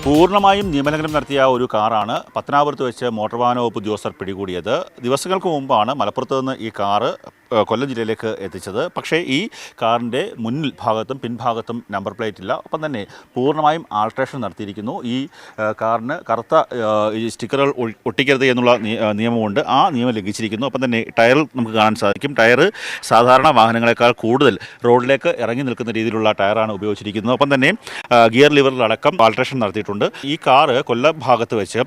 പൂർണ്ണമായും നിയമലംഘനം നടത്തിയ ഒരു കാറാണ് പത്തനാപുരത്ത് വെച്ച് മോട്ടോർ വാഹന വകുപ്പ് ഉദ്യോഗസ്ഥർ പിടികൂടിയത്. ദിവസങ്ങൾക്ക് മുമ്പാണ് മലപ്പുറത്ത് നിന്ന് ഈ കാറ് കൊല്ലം ജില്ലയിലേക്ക് എത്തിച്ചത്. പക്ഷേ ഈ കാറിൻ്റെ മുന്നിൽ ഭാഗത്തും പിൻഭാഗത്തും നമ്പർ പ്ലേറ്റ് ഇല്ല. ഒപ്പം തന്നെ പൂർണ്ണമായും ആൾട്രേഷൻ നടത്തിയിരിക്കുന്നു. ഈ കാറിന് കറുത്ത സ്റ്റിക്കറുകൾ ഒട്ടിക്കരുത് എന്നുള്ള നിയമമുണ്ട്. ആ നിയമം ലംഘിച്ചിരിക്കുന്നു. ഒപ്പം തന്നെ ടയർ നമുക്ക് കാണാൻ സാധിക്കും. ടയർ സാധാരണ വാഹനങ്ങളെക്കാൾ കൂടുതൽ റോഡിലേക്ക് ഇറങ്ങി നിൽക്കുന്ന രീതിയിലുള്ള ടയറാണ് ഉപയോഗിച്ചിരിക്കുന്നത്. ഒപ്പം തന്നെ ഗിയർ ലിവറിലടക്കം ആൾട്രേഷൻ നടത്തിയിട്ടുണ്ട്. ഈ കാറ് കൊല്ലം ഭാഗത്ത് വെച്ച്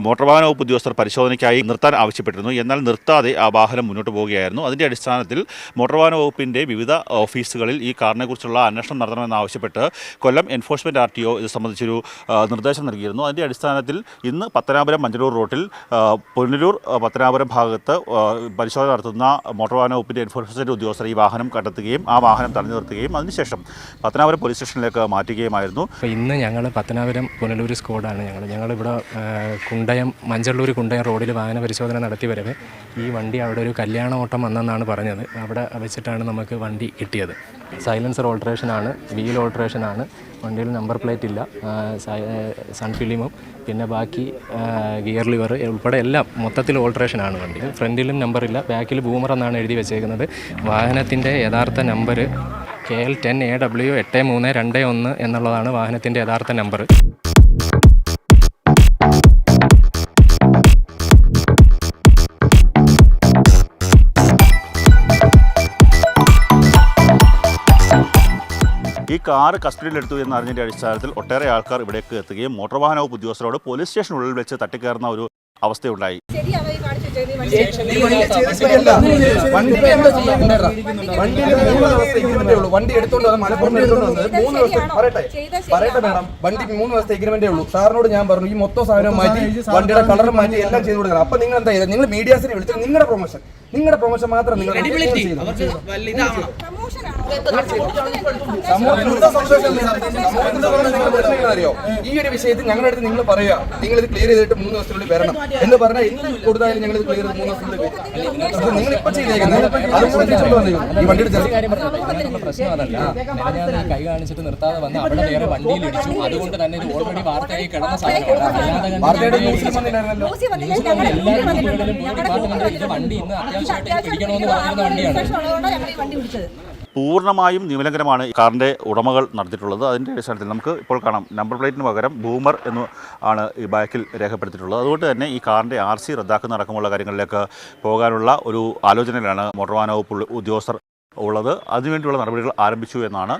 മോട്ടോർ വാഹന വകുപ്പ് ഉദ്യോഗസ്ഥർ പരിശോധനയ്ക്കായി നിർത്താൻ ആവശ്യപ്പെട്ടിരുന്നു. എന്നാൽ നിർത്താതെ ആ വാഹനം മുന്നോട്ട് പോവുകയായിരുന്നു. അതിൻ്റെ അടിസ്ഥാനത്തിൽ മോട്ടോർ വാഹന വകുപ്പിൻ്റെ വിവിധ ഓഫീസുകളിൽ ഈ കാറിനെക്കുറിച്ചുള്ള അന്വേഷണം നടത്തണമെന്നാവശ്യപ്പെട്ട് കൊല്ലം എൻഫോഴ്സ്മെൻറ്റ് RTO ഇത് സംബന്ധിച്ചൊരു നിർദ്ദേശം നൽകിയിരുന്നു. അതിൻ്റെ അടിസ്ഥാനത്തിൽ ഇന്ന് പത്തനാപുരം മഞ്ചളൂർ റോട്ടിൽ പുനലൂർ പത്തനാപുരം ഭാഗത്ത് പരിശോധന നടത്തുന്ന മോട്ടോർ വാഹന വകുപ്പിൻ്റെ എൻഫോഴ്സ്മെൻറ്റ് ഉദ്യോഗസ്ഥർ ഈ വാഹനം കണ്ടെത്തുകയും ആ വാഹനം തടഞ്ഞു നിർത്തുകയും അതിനുശേഷം പത്തനാപുരം പോലീസ് സ്റ്റേഷനിലേക്ക് മാറ്റുകയുമായിരുന്നു. ഇന്ന് ഞങ്ങൾ പത്തനാപുരം പുനലൂർ സ്ക്വാഡാണ്. ഞങ്ങളിവിടെ മഞ്ചള്ളൂർ കുണ്ടയം റോഡിൽ വാഹന പരിശോധന നടത്തി വരവേ ഈ വണ്ടി അവിടെ ഒരു കല്യാണ ഓട്ടം വന്നെന്നാണ് പറഞ്ഞത്. അവിടെ വെച്ചിട്ടാണ് നമുക്ക് വണ്ടി കിട്ടിയത്. സൈലൻസർ ഓൾട്രേഷനാണ്, വീൽ ഓൾട്രേഷനാണ്, വണ്ടിയിൽ നമ്പർ പ്ലേറ്റ് ഇല്ല, സൺ ഫിലിമും പിന്നെ ബാക്കി ഗിയർ ലിവർ ഉൾപ്പെടെ എല്ലാം മൊത്തത്തിൽ ഓൾട്രേഷനാണ് വണ്ടി. ഫ്രണ്ടിലും നമ്പറില്ല, ബാക്കിൽ ബൂമർ എന്നാണ് എഴുതി വെച്ചേക്കുന്നത്. വാഹനത്തിൻ്റെ യഥാർത്ഥ നമ്പർ KL 10 AW 8321 എന്നുള്ളതാണ് വാഹനത്തിൻ്റെ യഥാർത്ഥ നമ്പർ. ഈ കാറ് കസ്റ്റഡിയിലെടുത്തു എന്നറിഞ്ഞതിൻ്റെ അടിസ്ഥാനത്തിൽ ഒട്ടേറെ ആൾക്കാർ ഇവിടേക്ക് എത്തുകയും മോട്ടോർ വാഹന വകുപ്പ് ഉദ്യോഗസ്ഥരോട് പോലീസ് സ്റ്റേഷനുള്ളിൽ വെച്ച് തട്ടിക്കയറുന്ന ഒരു അവസ്ഥയുണ്ടായി. വണ്ടി എടുത്തോണ്ട് മലപ്പുറം എടുത്തോണ്ട് 3 ദിവസത്തെ പറയട്ടെ മാഡം, വണ്ടി 3 ദിവസത്തെ എഗ്രിമെന്റേ ഉള്ളൂ. സാറിനോട് ഞാൻ പറഞ്ഞു ഈ മൊത്തം സാധനം മാറ്റി വണ്ടിയുടെ കളർ മാറ്റി എല്ലാം ചെയ്ത് കൊടുക്കണം. അപ്പൊ നിങ്ങൾ എന്താ ചെയ്തത്? നിങ്ങൾ മീഡിയാസിനെ വിളിച്ചിട്ട് നിങ്ങളുടെ പ്രൊമോഷൻ മാത്രം നിങ്ങൾ അറിയോ? ഈ ഒരു വിഷയത്തിൽ ഞങ്ങളുടെ അടുത്ത് നിങ്ങൾ പറയുക, നിങ്ങൾ ഇത് ക്ലിയർ ചെയ്തിട്ട് 3 ദിവസത്തിനുള്ളിൽ വരണം എന്ന് പറഞ്ഞാൽ എന്ത് കൊടുത്താലും ഞങ്ങൾ ഇത് ക്ലിയർ ചെയ്ത് 3 ദിവസത്തിനുള്ളിൽ നിങ്ങൾ ഇപ്പൊ ചെയ്തേക്കുന്നത് ഈ വണ്ടിയുടെ പ്രശ്നം അതല്ല. കൈ കാണിച്ചിട്ട് നിർത്താതെ വന്ന് അവിടെ വേറെ വണ്ടിയിൽ ഇടിച്ചു. അതുകൊണ്ട് തന്നെ ഇത് ഓൾറെഡി വാർത്തയായി കിടന്ന സാധനമാണ്. വണ്ടി ഇന്ന് അത്യാവശ്യമായിട്ട് പിടിക്കണമെന്ന് പറയുന്ന വണ്ടിയാണ്. പൂർണ്ണമായും നിയമലംഘനമാണ് കാറിൻ്റെ ഉടമകൾ നടത്തിയിട്ടുള്ളത്. അതിൻ്റെ അടിസ്ഥാനത്തിൽ നമുക്ക് ഇപ്പോൾ കാണാം, നമ്പർ പ്ലേറ്റിന് പകരം ബൂമർ എന്ന് ആണ് ഈ ബാക്കിൽ രേഖപ്പെടുത്തിയിട്ടുള്ളത്. അതുകൊണ്ട് തന്നെ ഈ കാറിൻ്റെ RC റദ്ദാക്കുന്ന അടക്കമുള്ള കാര്യങ്ങളിലേക്ക് പോകാനുള്ള ഒരു ആലോചനയിലാണ് മോട്ടോർ വാഹന വകുപ്പ് ഉദ്യോഗസ്ഥർ ഉള്ളത്. അതിനുവേണ്ടിയുള്ള നടപടികൾ ആരംഭിച്ചു എന്നാണ്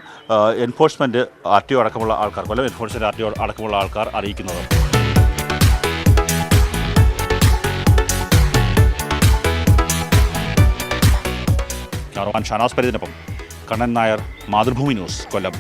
എൻഫോഴ്സ്മെൻറ്റ് RTO അടക്കമുള്ള ആൾക്കാർ, കൊല്ലം എൻഫോഴ്സ്മെൻറ്റ് RTO അടക്കമുള്ള ആൾക്കാർ അറിയിക്കുന്നത്. ഷാനാസ് പരിദിനൊപ്പം കണ്ണൻ നായർ, മാതൃഭൂമി ന്യൂസ്, കൊല്ലം.